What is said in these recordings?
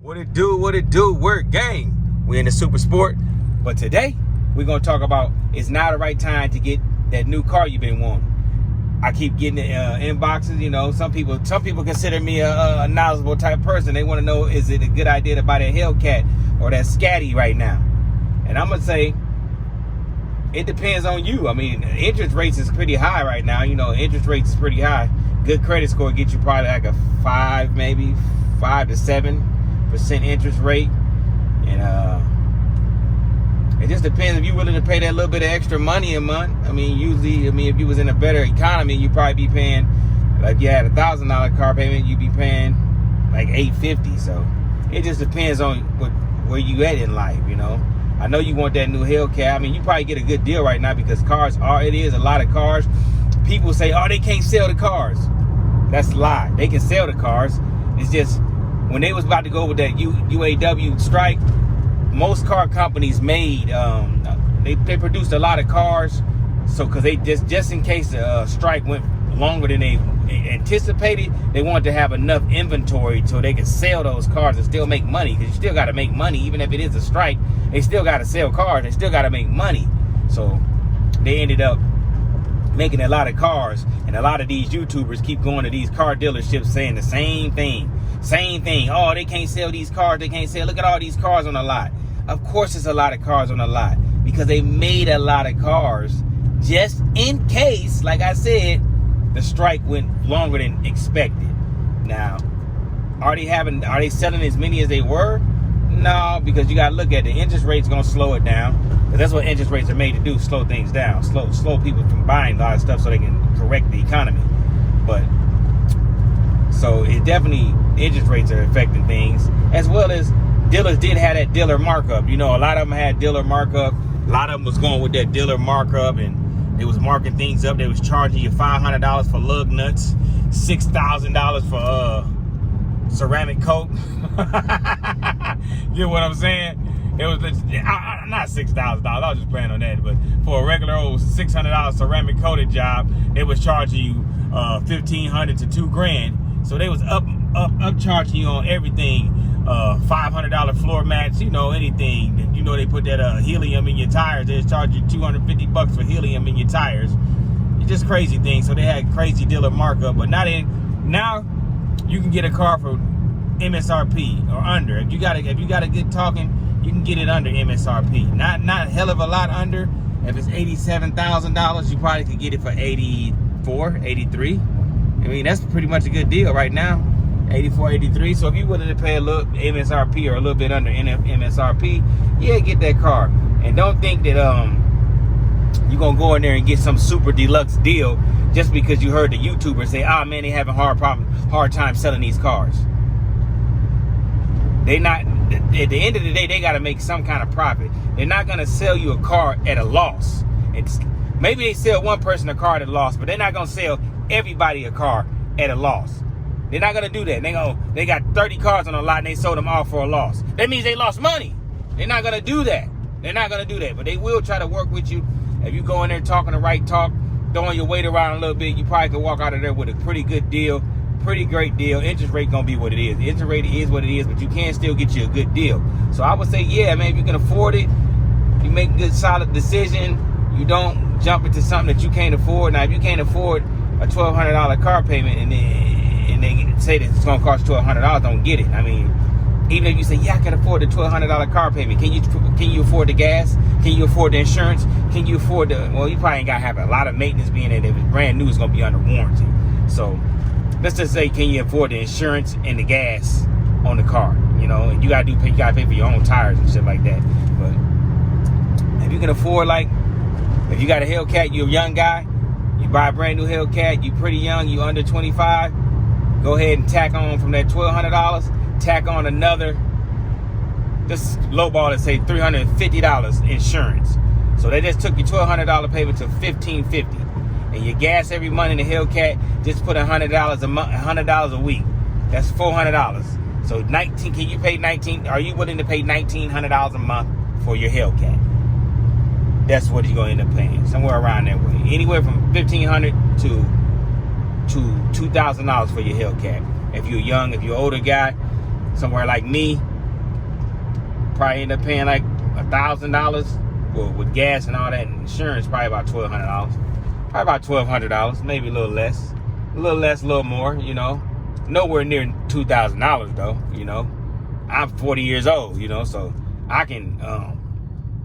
What it do, we're gang. We in the super sport. But today, we're going to talk about it's now the right time to get that new car you've been wanting. I keep getting inboxes, you know, some people consider me a knowledgeable type person. They want to know, is it a good idea to buy that Hellcat or that Scatty right now? And I'm going to say, it depends on you. I mean, interest rates is pretty high right now. You know, interest rates is pretty high. Good credit score gets you probably like a 5 to 7% interest rate. And it just depends if you're willing to pay that little bit of extra money a month. I mean, usually, if you was in a better economy, you'd probably be paying, like you had $1,000 car payment, you'd be paying like $850. So it just depends on where you at in life, you know. I know you want that new Hellcat. I mean, you probably get a good deal right now because it is a lot of cars. People say, oh, they can't sell the cars. That's a lie. They can sell the cars. It's just, when they was about to go with that UAW strike, most car companies made, they produced a lot of cars. So, because they just in case the strike went longer than they anticipated, they wanted to have enough inventory so they could sell those cars and still make money. Because you still got to make money, even if it is a strike. They still got to sell cars. They still got to make money. So they ended up making a lot of cars, and a lot of these YouTubers keep going to these car dealerships saying the same thing. Oh, they can't sell these cars. They can't sell. Look at all these cars on the lot. Of course, there's a lot of cars on the lot because they made a lot of cars just in case, like I said, the strike went longer than expected. Now, are they selling as many as they were? No, because you got to look at the interest rate's going to slow it down. Because that's what interest rates are made to do, slow things down. Slow people from buying a lot of stuff so they can correct the economy. But, so it definitely, interest rates are affecting things. As well as dealers did have that dealer markup. You know, a lot of them had dealer markup. A lot of them was going with that dealer markup, and they was marking things up. They was charging you $500 for lug nuts, $6,000 for ceramic coat. You know what I'm saying? It was not $6,000. I was just playing on that, but for a regular old $600 ceramic coated job, they was charging you $1,500 to $2,000. So they was up charging you on everything. $500 floor mats, you know, anything. You know, they put that helium in your tires. They charge you $250 for helium in your tires. It's just crazy things. So they had crazy dealer markup, but now you can get a car for MSRP or under. If you got a good talking, you can get it under MSRP. Not a hell of a lot under. If it's $87,000, you probably could get it for 84, 83. I mean, that's pretty much a good deal right now. 84, 83. So if you're willing to pay a little MSRP or a little bit under MSRP, yeah, get that car. And don't think that you're gonna go in there and get some super deluxe deal just because you heard the YouTubers say, "Ah, man, they having hard time selling these cars." They not, at the end of the day, they got to make some kind of profit. They're not going to sell you a car at a loss. Maybe they sell one person a car at a loss, but they're not going to sell everybody a car at a loss. They're not going to do that. They got 30 cars on the lot and they sold them all for a loss. That means they lost money. They're not going to do that. But they will try to work with you. If you go in there talking the right talk, throwing your weight around a little bit, you probably could walk out of there with a pretty good deal. Pretty great deal. Interest rate gonna be what it is. The interest rate is what it is, but you can still get you a good deal. So I would say, yeah, man, if you can afford it, you make a good solid decision. You don't jump into something that you can't afford. Now, if you can't afford a $1,200 car payment and they say that it's gonna cost $1,200, don't get it. I mean, even if you say, yeah, I can afford the $1,200 car payment, can you afford the gas? Can you afford the insurance? Can you afford well, you probably ain't gotta have a lot of maintenance being there. If it's brand new, it's gonna be under warranty. So let's just say, can you afford the insurance and the gas on the car? You know, and you gotta pay for your own tires and shit like that. But if you can afford, like, if you got a Hellcat, you're a young guy, you buy a brand new Hellcat, you pretty young, you under 25, go ahead and tack on from that $1,200, tack on another, just lowball it, say $350 insurance. So they just took your $1,200 payment to $1,550. And your gas every month in the Hellcat, just put $100 a month, $100 a week. That's $400. So can you pay are you willing to pay $1,900 a month for your Hellcat? That's what you're going to end up paying. Somewhere around that way. Anywhere from $1,500 to $2,000 for your Hellcat. If you're young, if you're an older guy, somewhere like me, probably end up paying like $1,000. Well, with gas and all that and insurance, probably about $1,200. Probably about $1,200, maybe a little less, a little more, you know. Nowhere near $2,000 though, you know. I'm 40 years old, you know, so I can,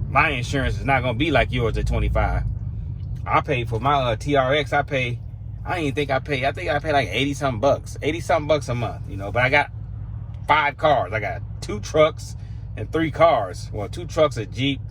my insurance is not gonna be like yours at 25. I pay for my TRX, I think I pay like 80-something bucks, 80-something bucks a month, you know. But I got 5 cars. I got 2 trucks and 3 cars. Well, 2 trucks, a Jeep,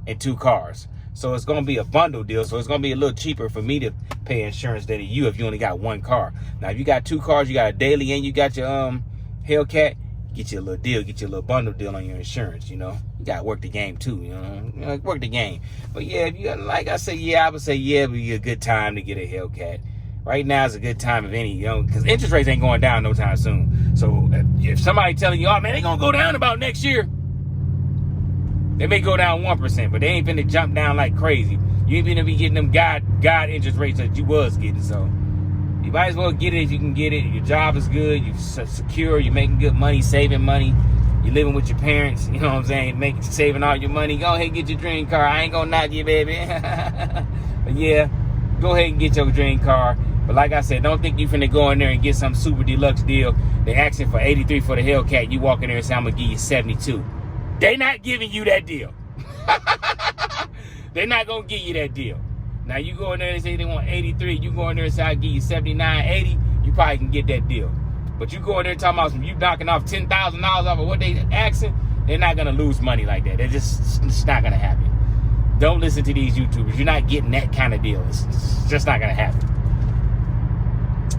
and 2 cars. So it's gonna be a bundle deal. So it's gonna be a little cheaper for me to pay insurance than you if you only got 1 car. Now, if you got 2 cars, you got a daily and you got your Hellcat, get you a little deal, get you a little bundle deal on your insurance, you know. You gotta work the game too, you know, work the game. But yeah, if you, like I say, yeah, I would say, yeah, it'd be a good time to get a Hellcat. Right now is a good time if any, you know, because interest rates ain't going down no time soon. So if somebody telling you, oh man, they gonna go down about next year, they may go down 1%, but they ain't finna jump down like crazy. You ain't finna be getting them God interest rates that you was getting. So you might as well get it if you can get it. Your job is good, you're secure, you're making good money, saving money, you're living with your parents, you know what I'm saying, saving all your money. Go ahead and get your dream car. I ain't gonna knock you, baby. But yeah, go ahead and get your dream car. But like I said, don't think you finna go in there and get some super deluxe deal. They asking for 83 for the Hellcat. You walk in there and say, I'm gonna give you 72. They not giving you that deal. They're not gonna give you that deal. Now you go in there and say they want 83, you go in there and say I'll give you 79, 80, you probably can get that deal. But you go in there talking about you knocking off $10,000 off of what they asking, they're not gonna lose money like that. It's not gonna happen. Don't listen to these YouTubers. You're not getting that kind of deal. It's just not gonna happen.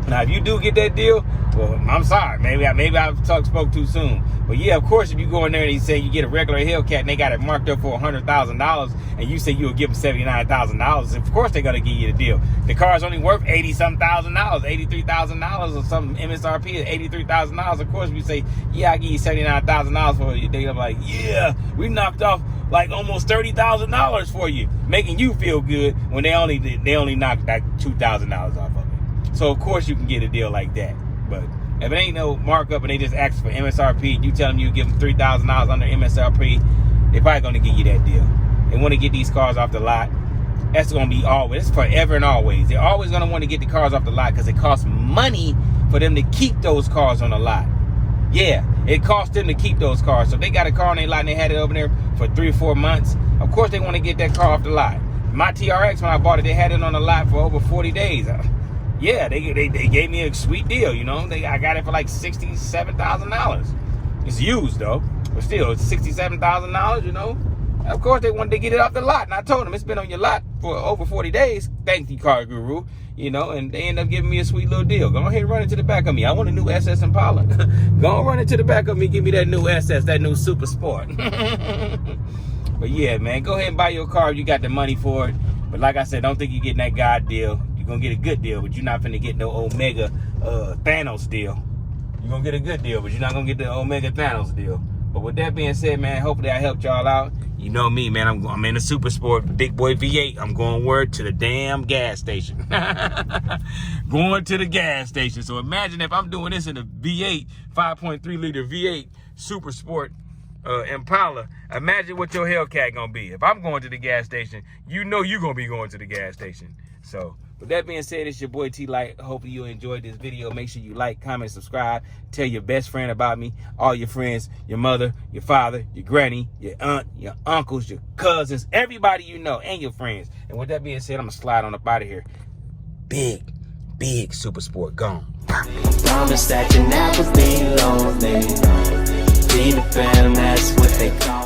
Now, if you do get that deal, well, I'm sorry. Maybe I spoke too soon. But yeah, of course, if you go in there and you say you get a regular Hellcat and they got it marked up for $100,000 and you say you'll give them $79,000, of course they're gonna give you the deal. The car's only worth $80-some thousand, $83,000 or something. MSRP is $83,000. Of course, if you say, yeah, I give you $79,000 for it, they're like, yeah, we knocked off like almost $30,000 for you, making you feel good when they only knocked like $2,000 off of it. So of course you can get a deal like that. But if it ain't no markup and they just ask for MSRP and you tell them you give them $3,000 under MSRP, they probably gonna give you that deal. They want to get these cars off the lot. That's gonna be always. It's forever and always. They're always gonna want to get the cars off the lot because it costs money for them to keep those cars on the lot. Yeah, it costs them to keep those cars. So if they got a car on their lot and they had it over there for 3 or 4 months, of course they want to get that car off the lot. My TRX, when I bought it, they had it on the lot for over 40 days. Yeah, they gave me a sweet deal, you know. I got it for like $67,000. It's used though, but still, it's $67,000, you know. Of course, they wanted to get it off the lot, and I told them it's been on your lot for over 40 days. Thank you, Car Guru, you know. And they ended up giving me a sweet little deal. Go ahead and run it to the back of me. I want a new SS Impala. Go and run it to the back of me. Give me that new SS, that new Super Sport. But yeah, man, go ahead and buy your car if you got the money for it. But like I said, don't think you're getting that God deal. You're going to get a good deal, but you're not finna get no Omega Thanos deal. You're going to get a good deal, but you're not going to get the Omega Thanos deal. But with that being said, man, hopefully I helped y'all out. You know me, man. I'm in the Super Sport, big boy V8. I'm going word to the damn gas station. Going to the gas station. So imagine if I'm doing this in a V8, 5.3 liter V8 Super Sport Impala. Imagine what your Hellcat gonna be. If I'm going to the gas station, you know you're gonna be going to the gas station. So with that being said, it's your boy T Light. Hopefully you enjoyed this video. Make sure you like, comment, subscribe. Tell your best friend about me, all your friends, your mother, your father, your granny, your aunt, your uncles, your cousins, everybody you know, and your friends. And with that being said, I'm gonna slide on up out of here. Big Super Sport gone. Promise that you never be lonely. Be the fan, that's what they call